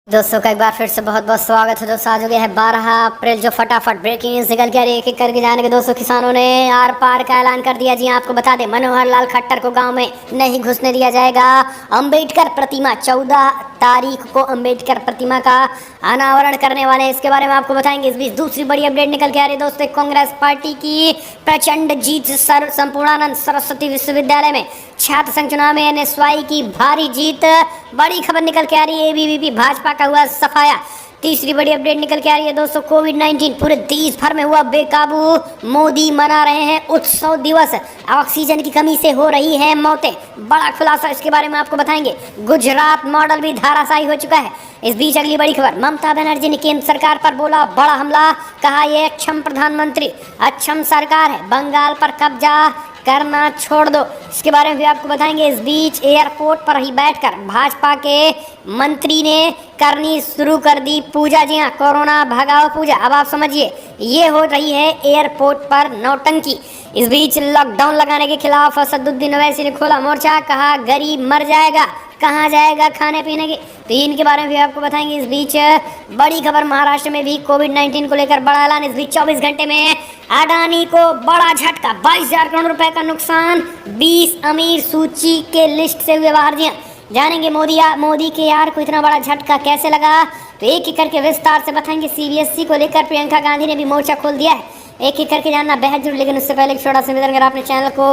दोस्तों का एक बार फिर से बहुत बहुत स्वागत है। दोस्तों आज हो गया है 12 अप्रैल, जो फटाफट ब्रेकिंग न्यूज निकल के आ रही है एक एक करके जाने के। दोस्तों किसानों ने आर पार का ऐलान कर दिया। जी आपको बता दें, मनोहर लाल खट्टर को गांव में नहीं घुसने दिया जाएगा। अंबेडकर प्रतिमा 14 तारीख को अंबेडकर प्रतिमा का अनावरण करने वाले हैं, इसके बारे में आपको बताएंगे। इस बीच दूसरी बड़ी अपडेट निकल के आ रही है दोस्तों, कांग्रेस पार्टी की प्रचंड जीत। संपूर्णानंद सरस्वती विश्वविद्यालय में छात्र संघ चुनाव में एनएसवाई की भारी जीत। बड़ी खबर निकल के आ रही है, एबीवीपी भाजपा का हुआ सफाया। तीसरी बड़ी अपडेट निकल के आ रही है दोस्तों, कोविड-19 पूरे देश भर में हुआ बेकाबू। मोदी मना रहे हैं उत्सव दिवस। ऑक्सीजन की कमी से हो रही है मौतें, बड़ा खुलासा, इसके बारे में आपको बताएंगे। गुजरात मॉडल भी धराशायी हो चुका है। इस बीच अगली बड़ी खबर, ममता बनर्जी ने केंद्र सरकार पर बोला बड़ा हमला। कहा यह अक्षम प्रधानमंत्री, अक्षम सरकार है, बंगाल पर कब्जा करना छोड़ दो, इसके बारे में भी आपको बताएंगे। इस बीच एयरपोर्ट पर ही बैठकर भाजपा के मंत्री ने करनी शुरू कर दी पूजा। जी हाँ, कोरोना भगाओ पूजा। अब आप समझिए, ये हो रही है एयरपोर्ट पर नौटंकी। इस बीच लॉकडाउन लगाने के खिलाफ असदुद्दीन ओवैसी ने खोला मोर्चा। कहा गरीब मर जाएगा, कहाँ जाएगा खाने पीने के, तो इनके बारे में भी आपको बताएंगे। इस बीच बड़ी खबर, महाराष्ट्र में भी कोविड-19 को लेकर बड़ा ऐलान। इस बीच 24 घंटे में अडानी को बड़ा झटका, 22,000 करोड़ रुपए का नुकसान। 20 अमीर सूची के लिस्ट से हुए बाहर। जी जानेंगे मोदी के यार को इतना बड़ा झटका कैसे लगा, तो एक एक करके विस्तार से बताएंगे। सीबीएसई को लेकर प्रियंका गांधी ने भी मोर्चा खोल दिया है, एक एक करके जानना बेहद जरूरी। लेकिन उससे पहले एक छोटा सा निवेदन, अगर आपने चैनल को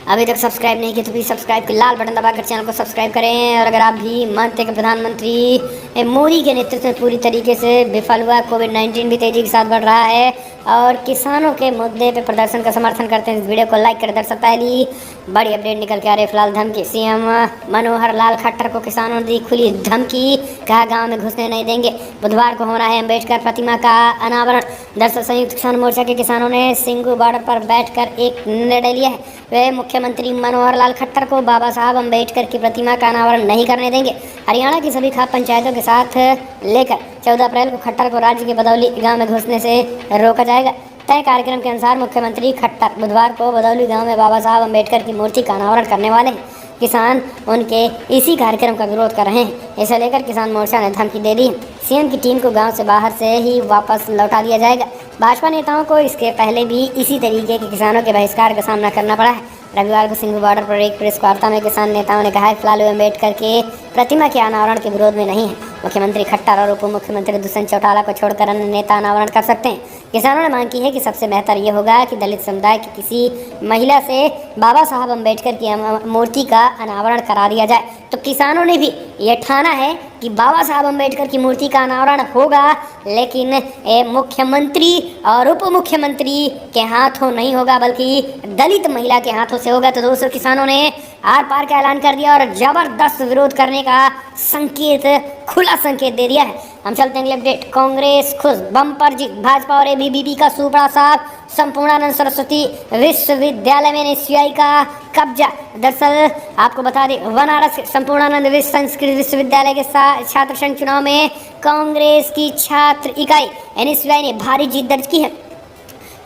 अभी तक सब्सक्राइब नहीं किया तो प्लीज़ सब्सक्राइब के लाल बटन दबाकर चैनल को सब्सक्राइब करें। और अगर आप भी मानते हैं कि प्रधानमंत्री मोदी के नेतृत्व में पूरी तरीके से विफल हुआ, कोविड-19 भी तेज़ी के साथ बढ़ रहा है और किसानों के मुद्दे पे प्रदर्शन का समर्थन करते हैं, इस वीडियो को लाइक कर दर्शक। पहली बड़ी अपडेट निकल के आ रही है, फिलहाल धमकी। सीएम मनोहर लाल खट्टर को किसानों ने दी खुली धमकी। कहा गाँव में घुसने नहीं देंगे। बुधवार को होना है अंबेडकर प्रतिमा का अनावरण। दरअसल संयुक्त किसान मोर्चा के किसानों ने सिंगू बॉर्डर पर बैठकर एक निर्णय लिया है। वे मुख्यमंत्री मनोहर लाल खट्टर को बाबा साहब अंबेडकर की प्रतिमा का अनावरण नहीं करने देंगे। हरियाणा की सभी खाप पंचायतों के साथ लेकर 14 अप्रैल को खट्टर को राज्य के बदौली गांव में घुसने से रोका जाएगा। तय कार्यक्रम के अनुसार मुख्यमंत्री खट्टर बुधवार को बदौली गांव में बाबा साहब अंबेडकर की मूर्ति का अनावरण करने वाले हैं। किसान उनके इसी कार्यक्रम का विरोध कर रहे हैं। इसे लेकर किसान मोर्चा ने धमकी दे दी। सीएम की टीम को गांव से बाहर से ही वापस लौटा दिया जाएगा। भाजपा नेताओं को इसके पहले भी इसी तरीके के किसानों के बहिष्कार का सामना करना पड़ा है। रविवार को सिंघू बॉर्डर पर एक प्रेस वार्ता में किसान नेताओं ने कहा है फिलहाल वे अम्बेडकर के प्रतिमा के अनावरण के विरोध में नहीं है। मुख्यमंत्री खट्टर और उप मुख्यमंत्री दुष्यंत चौटाला को छोड़कर अन्य नेता अनावरण कर सकते हैं। किसानों ने मांग की है कि सबसे बेहतर ये होगा कि दलित समुदाय की किसी महिला से बाबा साहब अंबेडकर की मूर्ति का अनावरण करा दिया जाए। तो किसानों ने भी ये ठाना है कि बाबा साहब अंबेडकर की मूर्ति का अनावरण होगा, लेकिन मुख्यमंत्री और उप मुख्यमंत्री के हाथों नहीं होगा, बल्कि दलित महिला के हाथों से होगा। तो दोस्तों किसानों ने आर पार का ऐलान कर दिया और जबरदस्त विरोध करने का संकेत, खुला संकेत दे दिया है। हम चलते हैं अगले अपडेट। कांग्रेस खुश, बम्पर जीत। भाजपा और एबीवीपी का सूपड़ा साफ। संपूर्णानंद सरस्वती विश्वविद्यालय में एनएसयूआई का कब्जा। दरअसल आपको बता दें, बनारस संपूर्णानंद संस्कृत विश्वविद्यालय के छात्र संघ चुनाव में कांग्रेस की छात्र इकाई एनएसयूआई ने भारी जीत दर्ज की है।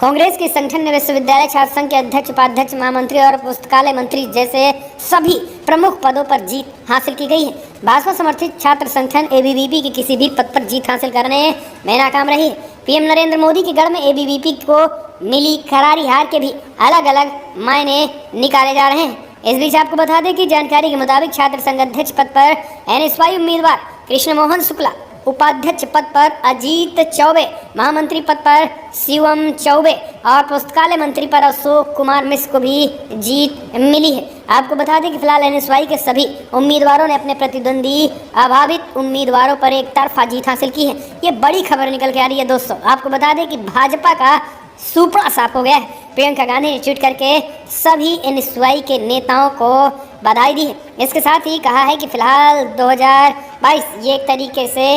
कांग्रेस के संगठन ने विश्वविद्यालय छात्र संघ के अध्यक्ष, उपाध्यक्ष, महामंत्री और पुस्तकालय मंत्री जैसे सभी प्रमुख पदों पर जीत हासिल की गई है। भाजपा समर्थित छात्र संगठन एबीवीपी के किसी भी पद पर जीत हासिल करने में नाकाम रही है। पीएम नरेंद्र मोदी के गढ़ में एबीवीपी को मिली करारी हार के भी अलग अलग मायने निकाले जा रहे हैं। इस बीच आपको बता दें कि जानकारी के मुताबिक छात्र संघ अध्यक्ष पद पर एनएसवाई उम्मीदवार कृष्ण मोहन शुक्ला, उपाध्यक्ष पद पर अजीत चौबे, महामंत्री पद पर शिवम चौबे और पुस्तकालय मंत्री पर अशोक कुमार मिश्र को भी जीत मिली है। आपको बता दें कि फिलहाल एनएसवाई के सभी उम्मीदवारों ने अपने प्रतिद्वंदी अभावित उम्मीदवारों पर एक तरफा जीत हासिल की है। ये बड़ी खबर निकल के आ रही है दोस्तों। आपको बता दें कि भाजपा का सूपड़ा साफ हो गया है। प्रियंका गांधी ने ट्वीट करके सभी एनएसयूआई के नेताओं को बधाई दी है। इसके साथ ही कहा है कि फिलहाल 2022 ये एक तरीके से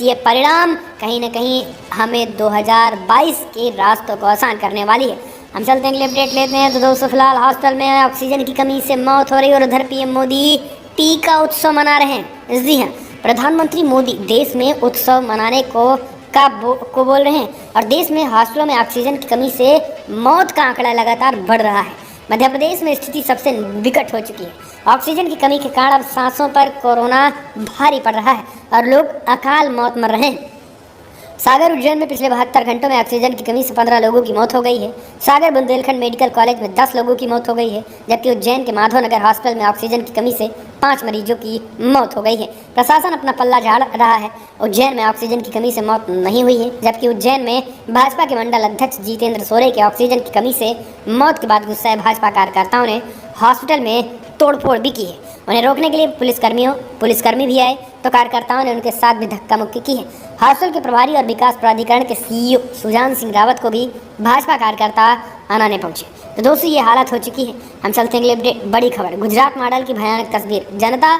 ये परिणाम कहीं ना कहीं हमें 2022 के रास्तों को आसान करने वाली है। हम चलते हैं अगले अपडेट लेते हैं। तो दोस्तों फिलहाल हॉस्टल में ऑक्सीजन की कमी से मौत हो रही है और उधर पीएम मोदी टीका उत्सव मना रहे हैं। जी हाँ, प्रधानमंत्री मोदी देश में उत्सव मनाने को बोल रहे हैं और देश में हॉस्टलों में ऑक्सीजन की कमी से मौत का आंकड़ा लगातार बढ़ रहा है। मध्य प्रदेश में स्थिति सबसे विकट हो चुकी है। ऑक्सीजन की कमी के कारण अब सांसों पर कोरोना भारी पड़ रहा है और लोग अकाल मौत मर रहे हैं। सागर उज्जैन में पिछले 72 घंटों में ऑक्सीजन की कमी से 15 लोगों की मौत हो गई है। सागर बुंदेलखंड मेडिकल कॉलेज में 10 लोगों की मौत हो गई है, जबकि उज्जैन के माधवनगर हॉस्पिटल में ऑक्सीजन की कमी से 5 मरीजों की मौत हो गई है। प्रशासन अपना पल्ला झाड़ रहा है। उज्जैन में ऑक्सीजन की कमी से मौत नहीं हुई है, जबकि उज्जैन में भाजपा के मंडल अध्यक्ष जितेंद्र सोरेन के ऑक्सीजन की कमी से मौत के बाद गुस्साए भाजपा कार्यकर्ताओं ने हॉस्पिटल में तोड़फोड़ भी की है। उन्हें रोकने के लिए पुलिसकर्मी भी आए तो कार्यकर्ताओं ने उनके साथ भी धक्का मुक्की की है। हॉस्पिटल के प्रभारी और विकास प्राधिकरण के सीईओ सुजान सिंह रावत को भी भाजपा कार्यकर्ता आनाने पहुंचे। तो दोस्तों ये हालत हो चुकी है। हम चलते हैं अपडेट। बड़ी खबर, गुजरात मॉडल की भयानक तस्वीर। जनता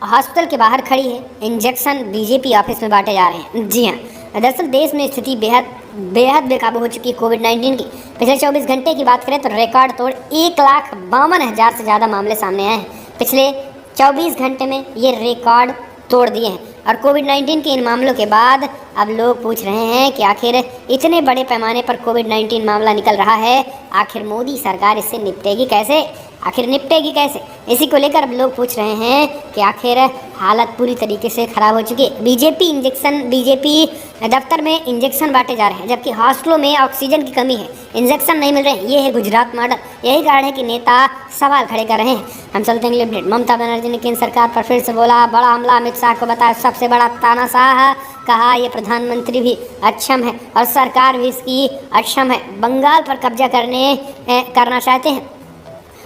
हॉस्पिटल के बाहर खड़ी है, इंजेक्शन बीजेपी ऑफिस में बांटे जा रहे हैं। जी हाँ, दरअसल देश में स्थिति बेहद बेकाबू हो चुकी है कोविड-19 की। पिछले 24 घंटे की बात करें तो रिकॉर्ड तोड़ 1,52,000 से ज़्यादा मामले सामने आए हैं। पिछले 24 घंटे में ये रिकॉर्ड तोड़ दिए हैं। और कोविड-19 के इन मामलों के बाद अब लोग पूछ रहे हैं कि आखिर इतने बड़े पैमाने पर कोविड-19 मामला निकल रहा है, आखिर मोदी सरकार इससे निपटेगी कैसे? इसी को लेकर अब लोग पूछ रहे हैं कि आखिर हालत पूरी तरीके से खराब हो चुकी है। बीजेपी दफ्तर में इंजेक्शन बांटे जा रहे हैं, जबकि हॉस्पिटलों में ऑक्सीजन की कमी है, इंजेक्शन नहीं मिल रहे हैं। ये है गुजरात मॉडल। यही कारण है कि नेता सवाल खड़े कर रहे हैं। हम चलते हैं अपडेट। ममता बनर्जी ने केंद्र सरकार पर फिर से बोला बड़ा हमला। अमित शाह को बताया सबसे बड़ा तानाशाह। कहा ये प्रधानमंत्री भी अक्षम है और सरकार भी इसकी अक्षम है। बंगाल पर कब्जा करना चाहते हैं।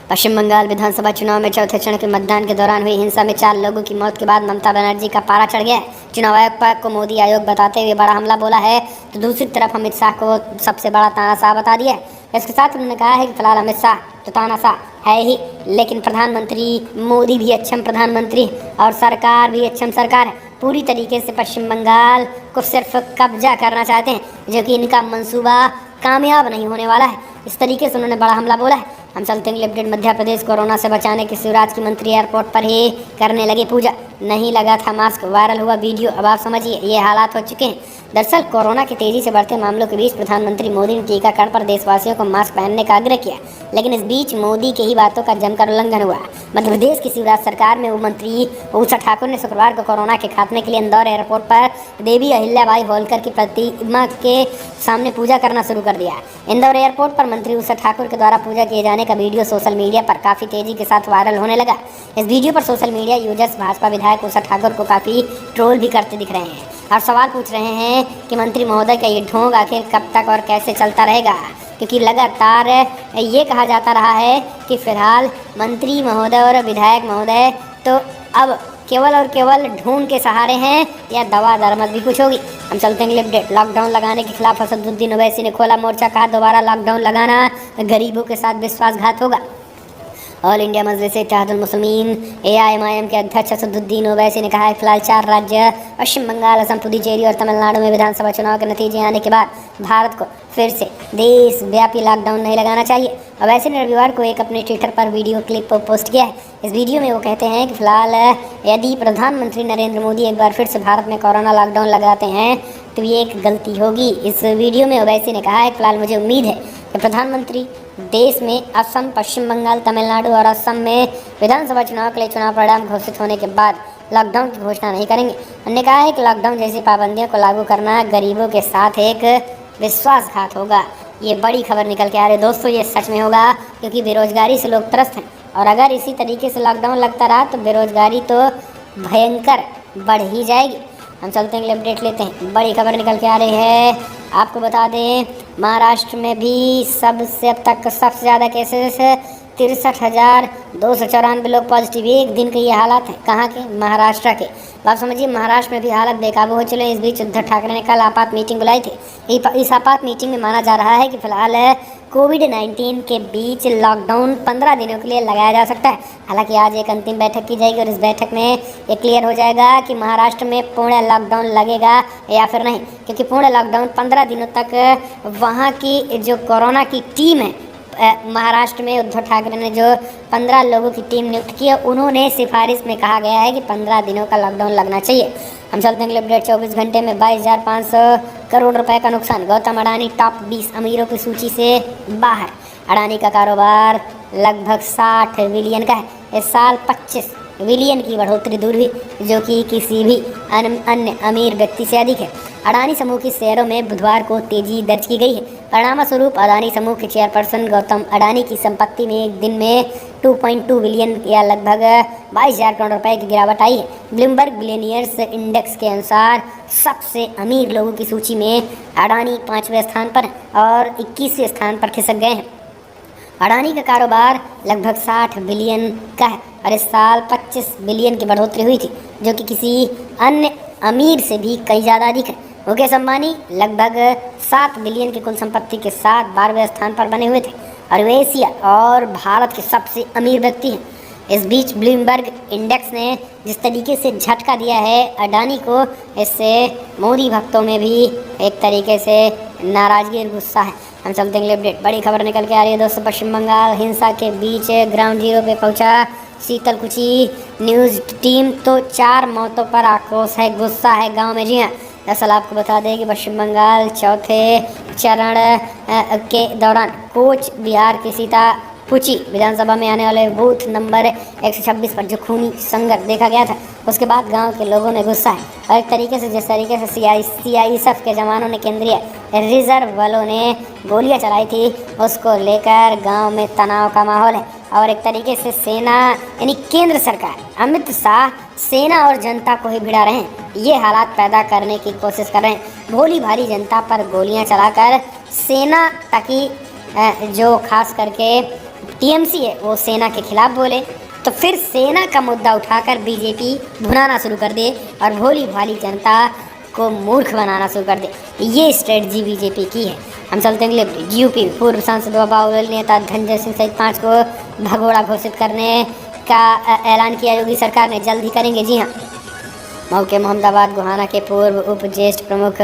पश्चिम बंगाल विधानसभा चुनाव में चौथे चरण के मतदान के दौरान हुई हिंसा में 4 लोगों की मौत के बाद ममता बनर्जी का पारा चढ़ गया है। चुनाव आयोग को मोदी आयोग बताते हुए बड़ा हमला बोला है, तो दूसरी तरफ अमित शाह को सबसे बड़ा तानाशाह बता दिया है। इसके साथ उन्होंने कहा है कि फिलहाल अमित शाह तो तानाशाह है ही, लेकिन प्रधानमंत्री मोदी भी अक्षम प्रधानमंत्री और सरकार भी अक्षम सरकार है। पूरी तरीके से पश्चिम बंगाल को सिर्फ कब्जा करना चाहते हैं, जो कि इनका मंसूबा कामयाब नहीं होने वाला है। इस तरीके से उन्होंने बड़ा हमला बोला है। हम चलते हैं अपडेट। मध्य प्रदेश कोरोना से बचाने के शिवराज की मंत्री एयरपोर्ट पर ही करने लगे पूजा। नहीं लगा था मास्क, वायरल हुआ वीडियो। अब आप समझिए ये हालात हो चुके हैं। दरअसल कोरोना के तेजी से बढ़ते मामलों के बीच प्रधानमंत्री मोदी ने टीकाकरण पर देशवासियों को मास्क पहनने का आग्रह किया, लेकिन इस बीच मोदी के ही बातों का जमकर उल्लंघन हुआ। मध्य प्रदेश की शिवराज सरकार में मंत्री उषा ठाकुर ने शुक्रवार को कोरोना के खात्मे के लिए इंदौर एयरपोर्ट पर देवी अहिल्याबाई होलकर की प्रतिमा के सामने पूजा करना शुरू कर दिया। इंदौर एयरपोर्ट पर मंत्री उषा ठाकुर के द्वारा पूजा किए जाने का वीडियो सोशल मीडिया पर काफ़ी तेजी के साथ वायरल होने लगा। इस वीडियो पर सोशल मीडिया यूजर्स भाजपा विधायक उषा ठाकुर को काफ़ी ट्रोल भी करते दिख रहे हैं और सवाल पूछ रहे हैं कि मंत्री महोदय का ये ढोंग आखिर कब तक और कैसे चलता रहेगा, क्योंकि लगातार ये कहा जाता रहा है कि फिलहाल मंत्री महोदय और विधायक महोदय तो अब केवल और केवल ढोंग के सहारे हैं या दवा दरमद भी कुछ होगी। हम चलते हैं अपडेट। लॉकडाउन लगाने के खिलाफ असदुद्दीन ओवैसी ने खोला मोर्चा। कहा दोबारा लॉकडाउन लगाना गरीबों के साथ विश्वासघात होगा। ऑल इंडिया मजलिस इत्तेहादुल मुस्लिमीन AIMIM के अध्यक्ष असदुद्दीन ओवैसी ने कहा है फिलहाल 4 राज्य पश्चिम बंगाल, असम, पुडुचेरी और तमिलनाडु में विधानसभा चुनाव के नतीजे आने के बाद भारत को फिर से देशव्यापी लॉकडाउन नहीं लगाना चाहिए। ओवैसी ने रविवार को एक अपने ट्विटर पर वीडियो क्लिप पोस्ट किया है। इस वीडियो में वो कहते हैं कि फिलहाल यदि प्रधानमंत्री नरेंद्र मोदी एक बार फिर से भारत में कोरोना लॉकडाउन लगाते हैं तो ये एक गलती होगी। इस वीडियो में ओवैसी ने कहा है फिलहाल मुझे उम्मीद है कि प्रधानमंत्री देश में असम, पश्चिम बंगाल, तमिलनाडु और असम में विधानसभा चुनाव के लिए चुनाव परिणाम घोषित होने के बाद लॉकडाउन की घोषणा नहीं करेंगे। उन्होंने कहा है कि लॉकडाउन जैसी पाबंदियों को लागू करना गरीबों के साथ एक विश्वासघात होगा। ये बड़ी खबर निकल के आ रही है दोस्तों, ये सच में होगा, क्योंकि बेरोजगारी से लोग त्रस्त हैं और अगर इसी तरीके से लॉकडाउन लगता रहा तो बेरोजगारी तो भयंकर बढ़ ही जाएगी। हम चलते हैं अपडेट लेते हैं। बड़ी खबर निकल के आ रही है, आपको बता दें महाराष्ट्र में भी सबसे अब तक सबसे ज़्यादा केसेस 63,294 लोग पॉजिटिव। एक दिन के ये हालात हैं कहाँ के? महाराष्ट्र के। आप समझिए महाराष्ट्र में भी हालत बेकाबू हो चले। इस बीच उद्धव ठाकरे ने कल आपात मीटिंग बुलाई थी। इस आपात मीटिंग में माना जा रहा है कि फिलहाल कोविड-19 के बीच लॉकडाउन 15 दिनों के लिए लगाया जा सकता है। हालांकि आज एक अंतिम बैठक की जाएगी और इस बैठक में ये क्लियर हो जाएगा कि महाराष्ट्र में पूर्ण लॉकडाउन लगेगा या फिर नहीं, क्योंकि पूर्ण लॉकडाउन 15 दिनों तक वहाँ की जो कोरोना की टीम है महाराष्ट्र में उद्धव ठाकरे ने जो 15 लोगों की टीम नियुक्त की है, उन्होंने सिफारिश में कहा गया है कि 15 दिनों का लॉकडाउन लगना चाहिए। हम चलते हैं अपडेट। 24 घंटे में 22,500 करोड़ रुपए का नुकसान। गौतम अडानी टॉप 20 अमीरों की सूची से बाहर। अडानी का कारोबार लगभग 60 बिलियन का है। इस साल 25 बिलियन की बढ़ोतरी दूर हुई, जो कि किसी भी अन्य अमीर व्यक्ति से अधिक है। अडानी समूह की शेयरों में बुधवार को तेजी दर्ज की गई है। परिणामस्वरूप अडानी समूह के चेयरपर्सन गौतम अडानी की संपत्ति में एक दिन में 2.2 बिलियन या लगभग 22,000 करोड़ रुपए की गिरावट आई है। ब्लूमबर्ग बिलियनियर्स इंडेक्स के अनुसार सबसे अमीर लोगों की सूची में अडानी 5वें स्थान पर और 21वें स्थान पर खिसक गए हैं। अडानी का कारोबार लगभग 60 बिलियन का है और इस साल 25 बिलियन की बढ़ोतरी हुई थी, जो कि किसी अन्य अमीर से भी कई ज़्यादा अधिक है। मुकेश अंबानी लगभग 7 बिलियन की कुल संपत्ति के साथ 12वें स्थान पर बने हुए थे और वे एशिया और भारत के सबसे अमीर व्यक्ति हैं। इस बीच ब्लूमबर्ग इंडेक्स ने जिस तरीके से झटका दिया है अडानी को, इससे मोदी भक्तों में भी एक तरीके से नाराजगी और गुस्सा है। हम चलते हैं अपडेट। बड़ी खबर निकल के आ रही है दोस्तों। पश्चिम बंगाल हिंसा के बीच ग्राउंड जीरो पे पहुंचा शीतलकुची न्यूज़ टीम, तो 4 मौतों पर आक्रोश है, गुस्सा है गांव में। जी हाँ, दरअसल आपको बता दें कि पश्चिम बंगाल चौथे चरण के दौरान कोच बिहार की सीताकुची विधानसभा में आने वाले बूथ नंबर 126 पर जो खूनी संघर्ष देखा गया था, उसके बाद गांव के लोगों में गुस्सा है और एक तरीके से जिस तरीके से सीआईएसएफ के जवानों ने केंद्रीय रिजर्व बलों ने गोलियां चलाई थी, उसको लेकर गांव में तनाव का माहौल है और एक तरीके से सेना यानी केंद्र सरकार अमित शाह सेना और जनता को ही भिड़ा रहे हैं। ये हालात पैदा करने की कोशिश कर रहे हैं। भोली भाली जनता पर गोलियां चलाकर सेना, ताकि जो खास करके टीएमसी है वो सेना के खिलाफ बोले, तो फिर सेना का मुद्दा उठाकर बीजेपी भुनाना शुरू कर दे और भोली भाली जनता को मूर्ख बनाना शुरू कर दे। ये स्ट्रेटजी बीजेपी की है। हम चलते हैं यूपी। पूर्व सांसद व बाहुबली नेता धनंजय सिंह सहित 5 को भगोड़ा घोषित करने का ऐलान किया योगी सरकार ने, जल्द ही करेंगे। जी हाँ, मऊ के मोहम्मदाबाद गोहाना के पूर्व उप ज्येष्ठ प्रमुख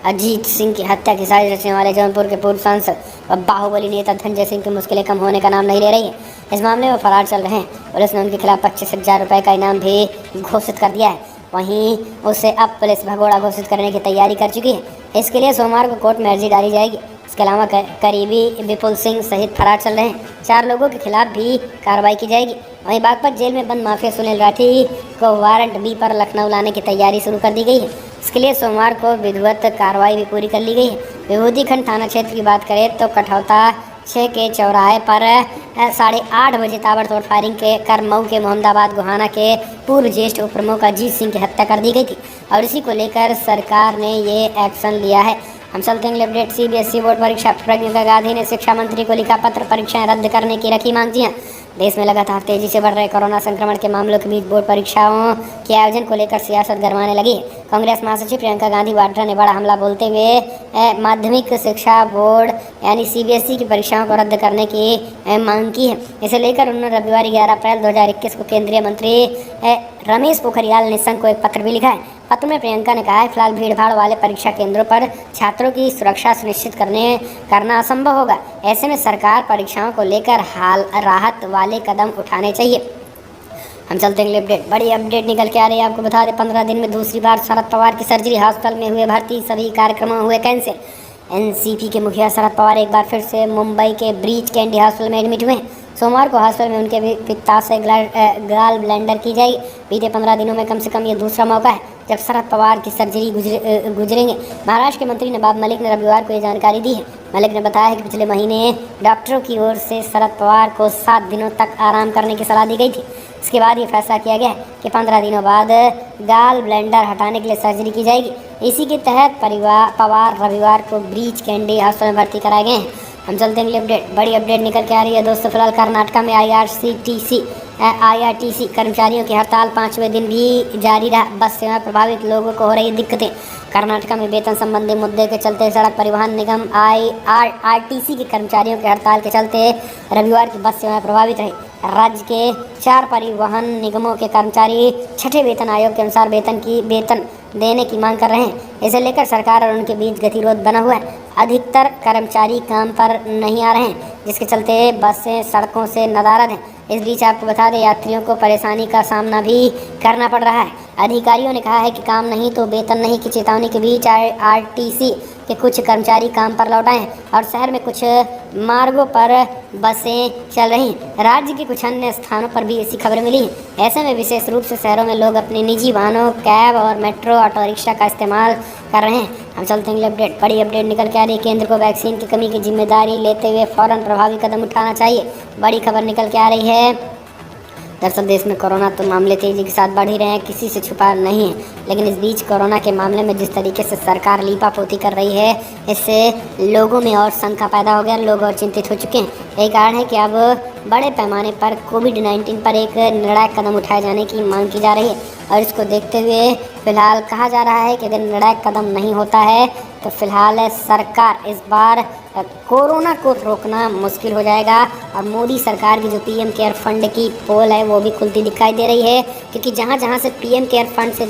अजीत सिंह की हत्या की साजिश रचने वाले जौनपुर के पूर्व सांसद व बाहुबली नेता धनंजय सिंह की मुश्किलें कम होने का नाम नहीं ले रही है। इस मामले में फरार चल रहे हैं। पुलिस ने उनके खिलाफ 25,000 रुपये का इनाम भी घोषित कर दिया है। वहीं उसे अब पुलिस भगोड़ा घोषित करने की तैयारी कर चुकी है। इसके लिए सोमवार को कोर्ट में अर्जी डाली जाएगी। इसके अलावा करीबी विपुल सिंह सहित फरार चल रहे हैं 4 लोगों के खिलाफ भी कार्रवाई की जाएगी। वहीं बागपत जेल में बंद माफिया सुनील राठी को वारंट बी पर लखनऊ लाने की तैयारी शुरू कर दी गई है। इसके लिए सोमवार को विधिवत कार्रवाई भी पूरी कर ली गई है। विभूतिखंड थाना क्षेत्र की बात करें तो कठौता 6 के चौराहे पर 8:30 बजे ताबड़तोड़ फायरिंग के कर मऊ के मोहम्मदाबाद गोहाना के पूर्व ज्येष्ठ उप प्रमुख अजीत सिंह की हत्या कर दी गई थी और इसी को लेकर सरकार ने ये एक्शन लिया है। हम चलते हैं अपडेट। सीबीएसई बोर्ड परीक्षा। प्रियंका गांधी ने शिक्षा मंत्री को लिखा पत्र, परीक्षाएं रद्द करने की रखी मांग। जी हाँ, देश में लगातार तेजी से बढ़ रहे कोरोना संक्रमण के मामलों के बीच बोर्ड परीक्षाओं के आयोजन को लेकर सियासत गरमाने लगी है। कांग्रेस महासचिव प्रियंका गांधी वाड्रा ने बड़ा हमला बोलते हुए माध्यमिक शिक्षा बोर्ड यानी सीबीएसई की परीक्षाओं को रद्द करने की मांग की है। इसे लेकर उन्होंने रविवार 11 अप्रैल 2021 को केंद्रीय मंत्री रमेश पोखरियाल निशंक को एक पत्र भी लिखा है। पत्र में प्रियंका ने कहा है, फिलहाल भीड़भाड़ वाले परीक्षा केंद्रों पर छात्रों की सुरक्षा सुनिश्चित करना असंभव होगा। ऐसे में सरकार परीक्षाओं को लेकर राहत वाले कदम उठाने चाहिए। हम चलते हैं अपडेट। बड़ी अपडेट निकल के आ रही है। आपको बता दें, 15 दिन में दूसरी बार शरद पवार की सर्जरी। हॉस्पिटल में हुए भर्ती, सभी कार्यक्रमों हुए कैंसिल। एनसीपी के मुखिया शरद पवार एक बार फिर से मुंबई के ब्रीच कैंडी हॉस्पिटल में एडमिट हुए। सोमवार को हॉस्पिटल में उनके पित्ताशय गाल ब्लेंडर की जाएगी। बीते 15 दिनों में कम से कम ये दूसरा मौका है जब शरद पवार की सर्जरी गुजरेंगे। महाराष्ट्र के मंत्री नवाब मलिक ने रविवार को ये जानकारी दी है। मलिक ने बताया है कि पिछले महीने डॉक्टरों की ओर से शरद पवार को 7 दिनों तक आराम करने की सलाह दी गई थी। इसके बाद ये फैसला किया गया है कि 15 दिनों बाद गाल ब्लेंडर हटाने के लिए सर्जरी की जाएगी। इसी के तहत पवार रविवार को ब्रीच कैंडी हॉस्पिटल में भर्ती कराए गए हैं। हम चलते हैं अपडेट। बड़ी अपडेट निकल के आ रही है दोस्तों। फिलहाल कर्नाटका में आईआरटीसी कर्मचारियों की हड़ताल 5वें दिन भी जारी रहा। बस सेवा प्रभावित लोगों को हो रही दिक्कतें। कर्नाटका में वेतन संबंधी मुद्दे के चलते सड़क परिवहन निगम आईआरटीसी के कर्मचारियों की हड़ताल के चलते रविवार की बस सेवाएं प्रभावित रही। राज्य के 4 परिवहन निगमों के कर्मचारी 6ठे वेतन आयोग के अनुसार वेतन देने की मांग कर रहे हैं। इसे लेकर सरकार और उनके बीच गतिरोध बना हुआ है। अधिकतर कर्मचारी काम पर नहीं आ रहे हैं। जिसके चलते बसें सड़कों से नदारद हैं। इस बीच आपको बता दें, यात्रियों को परेशानी का सामना भी करना पड़ रहा है। अधिकारियों ने कहा है कि काम नहीं तो वेतन नहीं की चेतावनी के बीच आरटीसी के कुछ कर्मचारी काम पर लौट आए हैं और शहर में कुछ मार्गों पर बसें चल रही हैं। राज्य के कुछ अन्य स्थानों पर भी ऐसी खबरें मिली हैं। ऐसे में विशेष रूप से शहरों में लोग अपने निजी वाहनों, कैब और मेट्रो ऑटो रिक्शा का इस्तेमाल कर रहे हैं। हम चलते हैं अपडेट। बड़ी अपडेट निकल के आ रही है। केंद्र को वैक्सीन की कमी की जिम्मेदारी लेते हुए फौरन प्रभावी कदम उठाना चाहिए। बड़ी खबर निकल के आ रही है। दरअसल देश में कोरोना तो मामले तेजी के साथ बढ़ ही रहे हैं, किसी से छुपा नहीं है। लेकिन इस बीच कोरोना के मामले में जिस तरीके से सरकार लीपापोती कर रही है, इससे लोगों में और शंका पैदा हो गया। लोग और चिंतित हो चुके हैं। यही कारण है कि अब बड़े पैमाने पर कोविड-19 पर एक निर्णायक कदम उठाए जाने की मांग की जा रही है। और इसको देखते हुए फिलहाल कहा जा रहा है कि अगर निर्णायक कदम नहीं होता है तो फिलहाल सरकार इस बार कोरोना को रोकना मुश्किल हो जाएगा। और मोदी सरकार की जो पीएम केयर फंड की पोल है वो भी खुलती दिखाई दे रही है, क्योंकि जहाँ जहाँ से पीएम केयर फंड से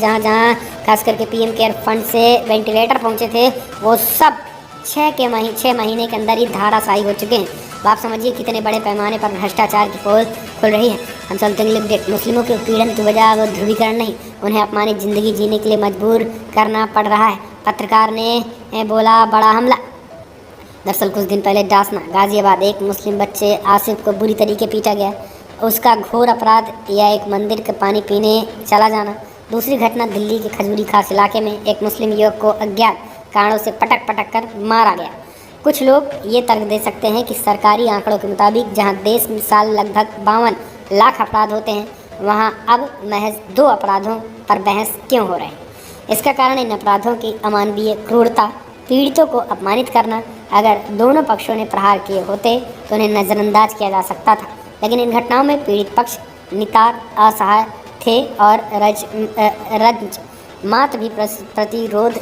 खास करके पीएम केयर फंड से वेंटिलेटर पहुँचे थे, वो सब 6 महीने के अंदर ही धाराशायी हो चुके हैं। तो आप समझिए कितने बड़े पैमाने पर भ्रष्टाचार की पोल खुल रही है। हम चलते हैं अपडेट। मुस्लिमों के उत्पीड़न की वजह अब ध्रुवीकरण नहीं, उन्हें अपमानित जिंदगी जीने के लिए मजबूर करना पड़ रहा है। पत्रकार ने बोला बड़ा हमला। दरअसल कुछ दिन पहले डासना गाजियाबाद एक मुस्लिम बच्चे आसिफ को बुरी तरीके पीटा गया। उसका घोर अपराध यह एक मंदिर का पानी पीने चला जाना। दूसरी घटना दिल्ली के खजूरी खास इलाके में एक मुस्लिम युवक को अज्ञात कारणों से पटक कर मारा गया। कुछ लोग ये तर्क दे सकते हैं कि सरकारी आंकड़ों के मुताबिक जहां देश में साल लगभग 52 लाख अपराध होते हैं, वहां अब महज 2 अपराधों पर बहस क्यों हो रहे हैं। इसका कारण इन अपराधों की अमानवीय क्रूरता, पीड़ितों को अपमानित करना। अगर दोनों पक्षों ने प्रहार किए होते तो उन्हें नज़रअंदाज किया जा सकता था, लेकिन इन घटनाओं में पीड़ित पक्ष नितार असहाय थे और मात्र भी प्रतिरोध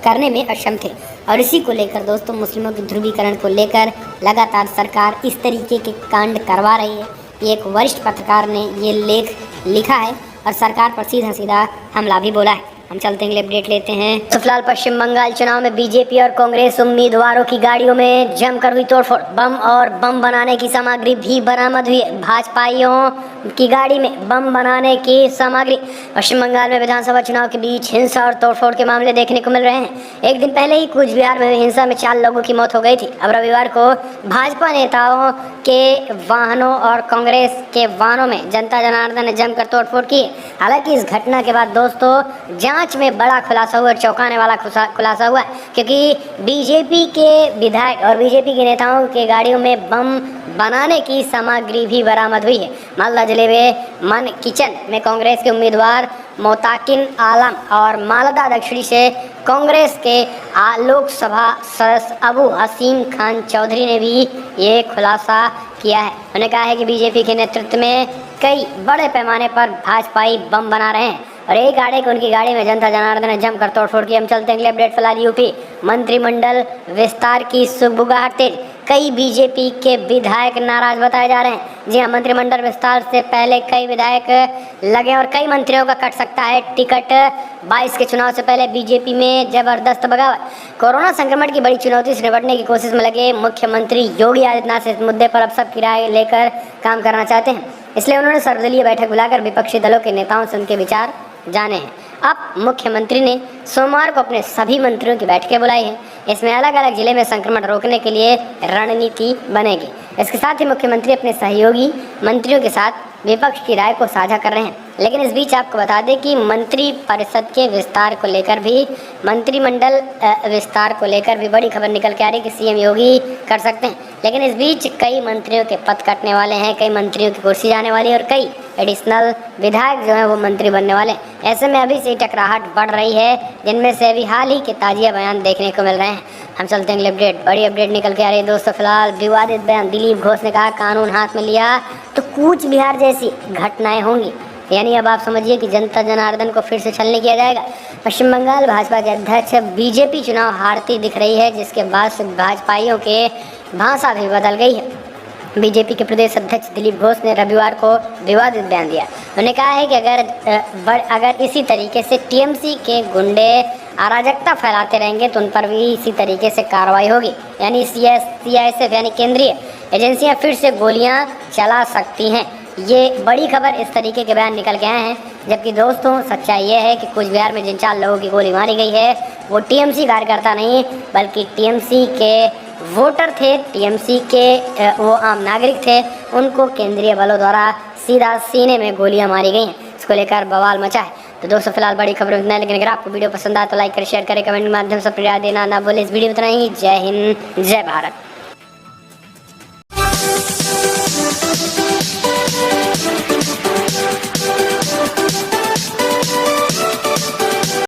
करने में अक्षम थे। और इसी को लेकर दोस्तों, मुस्लिमों के ध्रुवीकरण को लेकर लगातार सरकार इस तरीके के कांड करवा रही है। एक वरिष्ठ पत्रकार ने ये लेख लिखा है और सरकार पर सीधा सीधा हमला भी बोला है। हम चलते हैं अपडेट लेते हैं। तो फिलहाल पश्चिम बंगाल चुनाव में बीजेपी और कांग्रेस उम्मीदवारों की गाड़ियों में जमकर हुई तोड़फोड़। बम और बम बनाने की सामग्री भी बरामद हुई। भाजपाइयों की गाड़ी में बम बनाने की सामग्री। पश्चिम बंगाल में विधानसभा चुनाव के बीच हिंसा और तोड़फोड़ के मामले देखने को मिल रहे हैं। एक दिन पहले ही कूच बिहार में हुई हिंसा में 4 लोगों की मौत हो गई थी। अब रविवार को भाजपा नेताओं के वाहनों और कांग्रेस के वाहनों में जनता जनार्दन ने जमकर तोड़फोड़ की। हालांकि इस घटना के बाद दोस्तों जांच में बड़ा खुलासा हुआ, चौंकाने वाला खुलासा हुआ, क्योंकि बीजेपी के विधायक और बीजेपी के नेताओं के गाड़ियों में बम बनाने की सामग्री भी बरामद हुई है। मालदा जिले में मन किचन में कांग्रेस के उम्मीदवार मोताकिन आलम और मालदा दक्षिणी से कांग्रेस के लोकसभा सदस्य अबू हसीम खान चौधरी ने भी ये खुलासा किया है। उन्होंने कहा है कि बीजेपी के नेतृत्व में कई बड़े पैमाने पर भाजपाई बम बना रहे हैं और एक गाड़ी को उनकी गाड़ी में जनता जनार्दन ने जमकर तोड़फोड़ की। हम चलते हैं अगले अपडेट। फिलहाल यूपी मंत्रिमंडल विस्तार की सुगबुगाहट तेज। कई बीजेपी के विधायक नाराज बताए जा रहे हैं। जी हाँ, मंत्रिमंडल विस्तार से पहले कई विधायक लगे और कई मंत्रियों का कट सकता है टिकट। 22 के चुनाव से पहले बीजेपी में जबरदस्त बगावत। कोरोना संक्रमण की बड़ी चुनौती से निपटने की कोशिश में लगे मुख्यमंत्री योगी आदित्यनाथ इस मुद्दे पर अब सबकी राय लेकर काम करना चाहते हैं। इसलिए उन्होंने सर्वदलीय बैठक बुलाकर विपक्षी दलों के नेताओं से उनके विचार जाने हैं। अब मुख्यमंत्री ने सोमवार को अपने सभी मंत्रियों की बैठकें बुलाई हैं। इसमें अलग अलग जिले में संक्रमण रोकने के लिए रणनीति बनेगी। इसके साथ ही मुख्यमंत्री अपने सहयोगी मंत्रियों के साथ विपक्ष की राय को साझा कर रहे हैं। लेकिन इस बीच आपको बता दें कि मंत्रिपरिषद के विस्तार को लेकर भी मंत्रिमंडल विस्तार को लेकर भी बड़ी खबर निकल के आ रही है कि सीएम योगी कर सकते हैं। लेकिन इस बीच कई मंत्रियों के पद कटने वाले हैं, कई मंत्रियों की कुर्सी जाने वाली है और कई एडिशनल विधायक जो हैं वो मंत्री बनने वाले हैं। ऐसे में अभी से टकराहट बढ़ रही है, जिनमें से अभी हाल ही के ताज़ा बयान देखने को मिल रहे हैं। हम चलते हैं अपडेट। बड़ी अपडेट निकल के आ रही है दोस्तों। फिलहाल विवादित बयान। दिलीप घोष ने कहा कानून हाथ में लिया तो कूच बिहार जैसी घटनाएं होंगी। यानी अब आप समझिए कि जनता जनार्दन को फिर से छलनी किया जाएगा। पश्चिम बंगाल भाजपा के अध्यक्ष बीजेपी चुनाव हारती दिख रही है, जिसके बाद से भाजपाइयों के भाषा भी बदल गई है। बीजेपी के प्रदेश अध्यक्ष दिलीप घोष ने रविवार को विवादित बयान दिया। उन्होंने कहा है कि अगर इसी तरीके से टीएमसी के गुंडे अराजकता फैलाते रहेंगे तो उन पर भी इसी तरीके से कार्रवाई होगी, यानी सीआईएसएफ यानी केंद्रीय एजेंसियां फिर से गोलियां चला सकती हैं। ये बड़ी खबर इस तरीके के बयान निकल के आए हैं। जबकि दोस्तों सच्चाई ये है कि कुछ बिहार में जिन 4 लोगों की गोली मारी गई है वो टीएमसी कार्यकर्ता नहीं बल्कि टीएमसी के वोटर थे, टीएमसी के वो आम नागरिक थे। उनको केंद्रीय बलों द्वारा सीधा सीने में गोलियां मारी गई हैं। इसको लेकर बवाल मचा है। तो दोस्तों फिलहाल बड़ी खबर इतना है, लेकिन अगर आपको वीडियो पसंद आए तो लाइक करें, शेयर करें, कमेंट के माध्यम से अपनी राय देना ना बोले। इस वीडियो में इतना ही। जय हिंद, जय भारत।